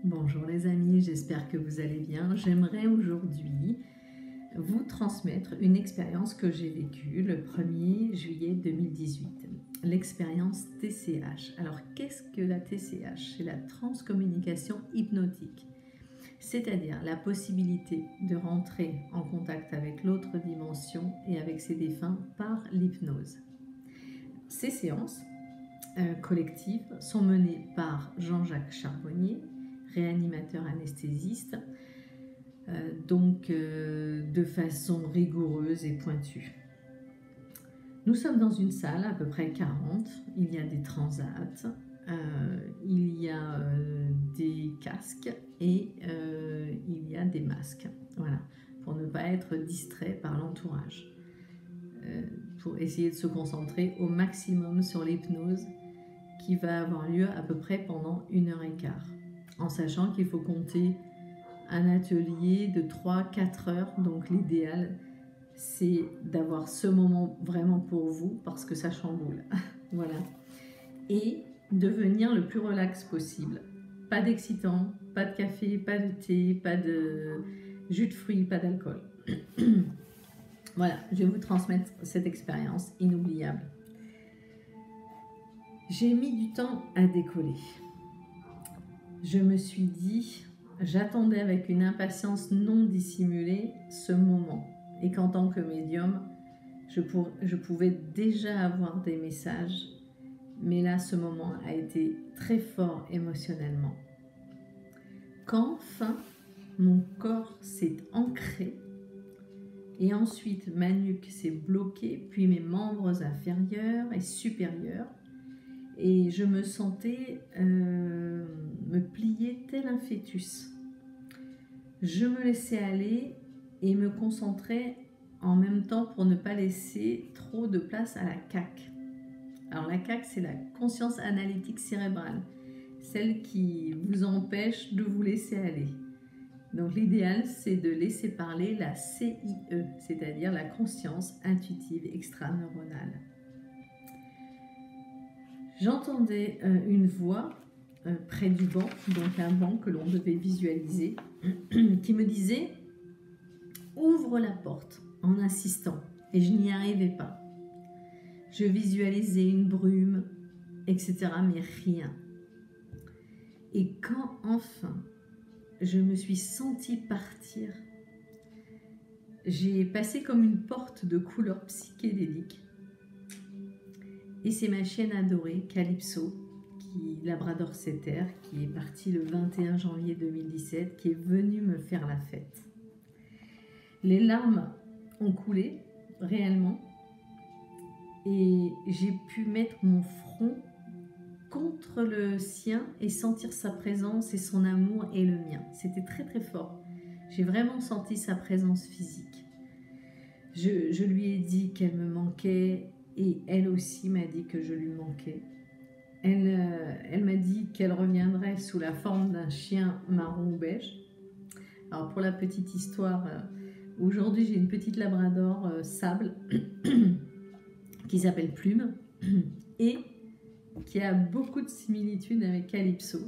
Bonjour les amis, j'espère que vous allez bien. J'aimerais aujourd'hui vous transmettre une expérience que j'ai vécue le 1er juillet 2018, l'expérience TCH. Alors qu'est-ce que la TCH? C'est la transcommunication hypnotique, c'est-à-dire la possibilité de rentrer en contact avec l'autre dimension et avec ses défunts par l'hypnose. Ces séances collectives sont menées par Jean-Jacques Charbonnier, réanimateur anesthésiste, de façon rigoureuse et pointue. Nous sommes dans une salle à peu près 40, il y a des transats, il y a des casques et il y a des masques, voilà, pour ne pas être distrait par l'entourage, pour essayer de se concentrer au maximum sur l'hypnose qui va avoir lieu à peu près pendant 1h15. En sachant qu'il faut compter un atelier de 3-4 heures. Donc l'idéal, c'est d'avoir ce moment vraiment pour vous parce que ça chamboule. Voilà. Et de venir le plus relax possible. Pas d'excitant, pas de café, pas de thé, pas de jus de fruits, pas d'alcool. Voilà, je vais vous transmettre cette expérience inoubliable. J'ai mis du temps à décoller. Je me suis dit, j'attendais avec une impatience non dissimulée ce moment. Et qu'en tant que médium, je pouvais déjà avoir des messages. Mais là, ce moment a été très fort émotionnellement. Quand enfin, mon corps s'est ancré, et ensuite ma nuque s'est bloquée, puis mes membres inférieurs et supérieurs, et je me sentais me plier tel un fœtus. Je me laissais aller et me concentrais en même temps pour ne pas laisser trop de place à la CAC. Alors la CAC, c'est la conscience analytique cérébrale, celle qui vous empêche de vous laisser aller. Donc l'idéal, c'est de laisser parler la CIE, c'est-à-dire la conscience intuitive extraneuronale. J'entendais une voix près du banc, donc un banc que l'on devait visualiser, qui me disait « Ouvre la porte » en insistant, et je n'y arrivais pas. Je visualisais une brume, etc., mais rien. Et quand enfin je me suis sentie partir, j'ai passé comme une porte de couleur psychédélique. Et c'est ma chienne adorée, Calypso, labrador setter, qui est partie le 21 janvier 2017, qui est venue me faire la fête. Les larmes ont coulé, réellement, et j'ai pu mettre mon front contre le sien et sentir sa présence et son amour et le mien. C'était très très fort. J'ai vraiment senti sa présence physique. Je lui ai dit qu'elle me manquait et elle aussi m'a dit que je lui manquais. Elle m'a dit qu'elle reviendrait sous la forme d'un chien marron ou beige. Alors pour la petite histoire, aujourd'hui j'ai une petite labrador sable qui s'appelle Plume et qui a beaucoup de similitudes avec Calypso,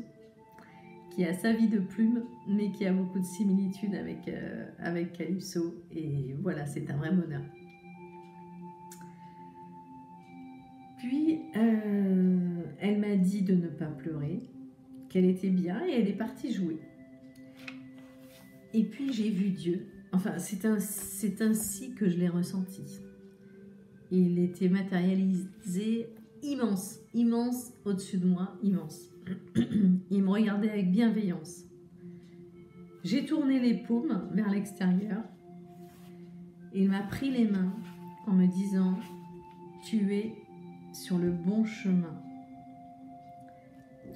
qui a sa vie de plume, mais qui a beaucoup de similitudes avec Calypso. Et voilà, c'est un vrai bonheur. Puis, elle m'a dit de ne pas pleurer, qu'elle était bien, et elle est partie jouer. Et puis, j'ai vu Dieu. Enfin, c'est ainsi que je l'ai ressenti. Il était matérialisé immense, immense au-dessus de moi, immense. Il me regardait avec bienveillance. J'ai tourné les paumes vers l'extérieur. Il m'a pris les mains en me disant « Tu es sur le bon chemin.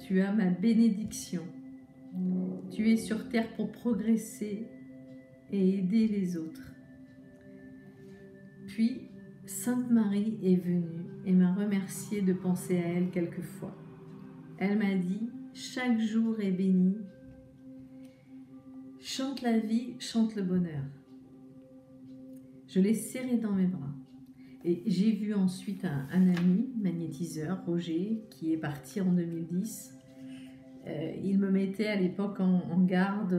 Tu as ma bénédiction. Tu es sur terre pour progresser et aider les autres. » Puis, Sainte Marie est venue et m'a remercié de penser à elle quelquefois. Elle m'a dit « Chaque jour est béni. Chante la vie, chante le bonheur. » Je l'ai serré dans mes bras. Et j'ai vu ensuite un ami magnétiseur, Roger, qui est parti en 2010, Il me mettait à l'époque en garde,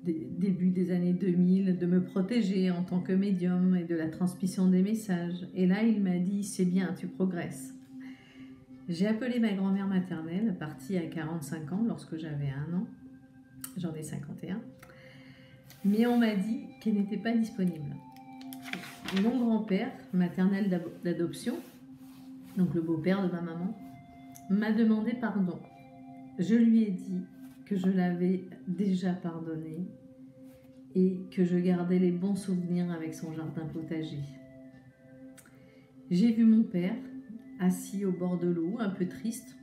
début des années 2000, de me protéger en tant que médium et de la transmission des messages. Et là, il m'a dit, c'est bien, tu progresses. J'ai appelé ma grand-mère maternelle, partie à 45 ans lorsque j'avais 1 an. J'en ai 51. Mais on m'a dit qu'elle n'était pas disponible. Mon grand-père, maternelle d'adoption, donc le beau-père de ma maman, m'a demandé pardon. Je lui ai dit que je l'avais déjà pardonné et que je gardais les bons souvenirs avec son jardin potager. J'ai vu mon père assis au bord de l'eau, un peu triste,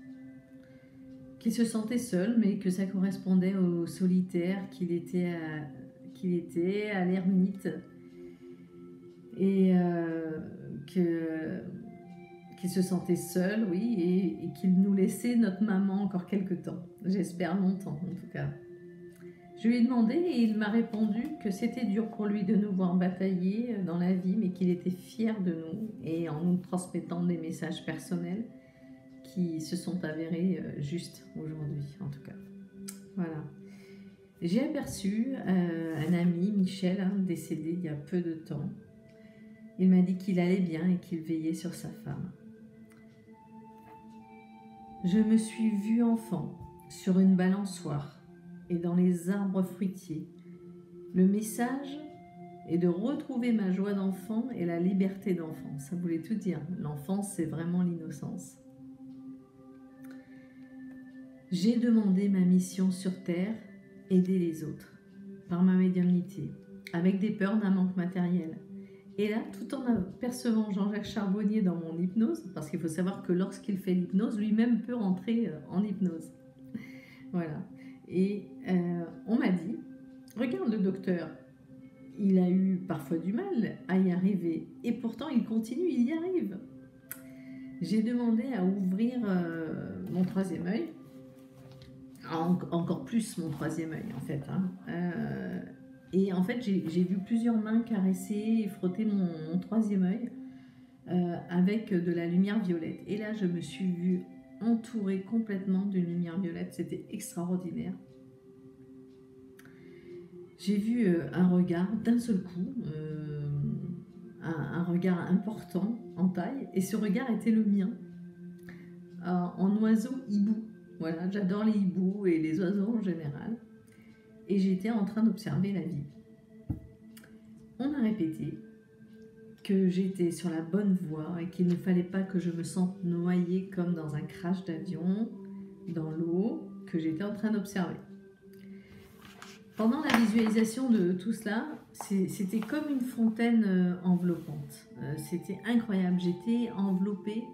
qui se sentait seul, mais que ça correspondait au solitaire qu'il était à l'ermite, et qu'il se sentait seul, oui, et qu'il nous laissait notre maman encore quelque temps. J'espère longtemps, en tout cas. Je lui ai demandé et il m'a répondu que c'était dur pour lui de nous voir batailler dans la vie, mais qu'il était fier de nous et en nous transmettant des messages personnels qui se sont avérés justes aujourd'hui, en tout cas. Voilà. J'ai aperçu un ami, Michel, décédé il y a peu de temps. Il m'a dit qu'il allait bien et qu'il veillait sur sa femme. Je me suis vue enfant sur une balançoire et dans les arbres fruitiers. Le message est de retrouver ma joie d'enfant et la liberté d'enfant. Ça voulait tout dire. L'enfance, c'est vraiment l'innocence. J'ai demandé ma mission sur Terre, aider les autres, par ma médiumnité, avec des peurs d'un manque matériel. Et là, tout en apercevant Jean-Jacques Charbonnier dans mon hypnose, parce qu'il faut savoir que lorsqu'il fait l'hypnose, lui-même peut rentrer en hypnose. Voilà. Et on m'a dit, regarde le docteur, il a eu parfois du mal à y arriver, et pourtant il continue, il y arrive. J'ai demandé à ouvrir mon troisième œil, encore plus mon troisième œil en fait, et en fait j'ai vu plusieurs mains caresser et frotter mon troisième œil avec de la lumière violette, et là je me suis vue entourée complètement d'une lumière violette. C'était extraordinaire. J'ai vu un regard d'un seul coup, un regard important en taille, et ce regard était le mien, en oiseau hibou. Voilà, j'adore les hiboux et les oiseaux en général. Et j'étais en train d'observer la vie. On m'a répété que j'étais sur la bonne voie et qu'il ne fallait pas que je me sente noyée comme dans un crash d'avion, dans l'eau, que j'étais en train d'observer. Pendant la visualisation de tout cela, c'était comme une fontaine enveloppante. C'était incroyable. J'étais enveloppée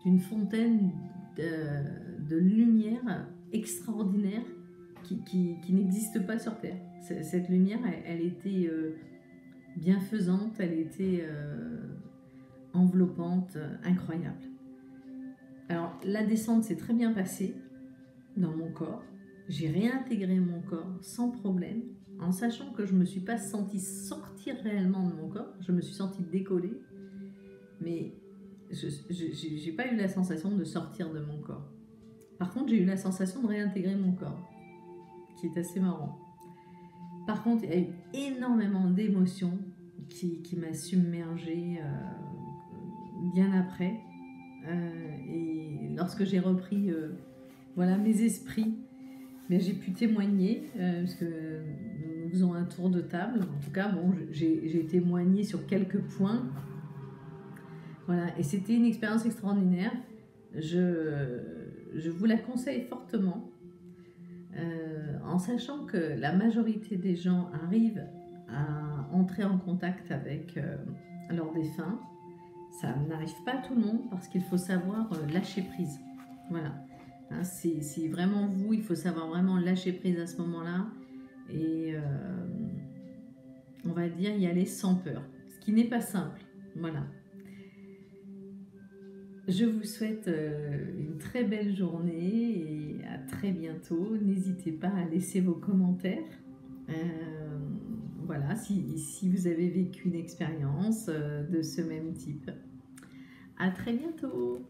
d'une fontaine de lumière extraordinaire qui n'existe pas sur Terre. Cette lumière, elle était bienfaisante, elle était enveloppante, incroyable. Alors, la descente s'est très bien passée dans mon corps. J'ai réintégré mon corps sans problème, en sachant que je ne me suis pas sentie sortir réellement de mon corps. Je me suis sentie décoller, mais je n'ai pas eu la sensation de sortir de mon corps. Par contre, j'ai eu la sensation de réintégrer mon corps, qui est assez marrant. Par contre, il y a eu énormément d'émotions qui m'a submergée bien après. Et lorsque j'ai repris voilà, mes esprits, mais j'ai pu témoigner, parce que nous faisons un tour de table. En tout cas, bon, j'ai témoigné sur quelques points. Voilà, et c'était une expérience extraordinaire. Je vous la conseille fortement, en sachant que la majorité des gens arrivent à entrer en contact avec leurs défunts. Ça n'arrive pas à tout le monde parce qu'il faut savoir lâcher prise. Voilà. Hein, c'est vraiment vous, il faut savoir vraiment lâcher prise à ce moment-là et on va dire y aller sans peur, ce qui n'est pas simple. Voilà. Je vous souhaite une très belle journée et à très bientôt. N'hésitez pas à laisser vos commentaires. Voilà, si vous avez vécu une expérience de ce même type. À très bientôt.